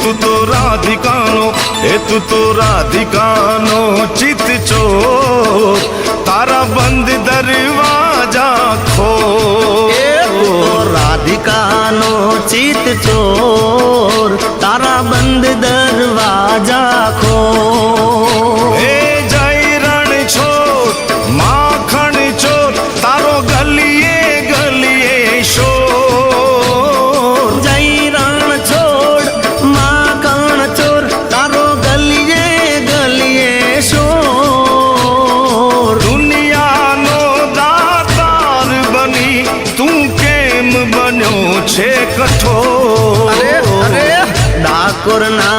તું તો રાધિકાનો ચિત ચોર તારા બંધ દરવાજા ખોલ રાધિકાનો ચિત ચોર તારા બંધ દરવાજા ખોલ હે જય રણ છોડ માખણ ચોર તારો ગલીએ ગલીએ શોર જય રણ છોડ માખણ ચોર તારો ગલીએ ગલીએ શોર દુનિયાનો દાતાર બની તું કેમ બન્યો છે કઠોર ડાકોરના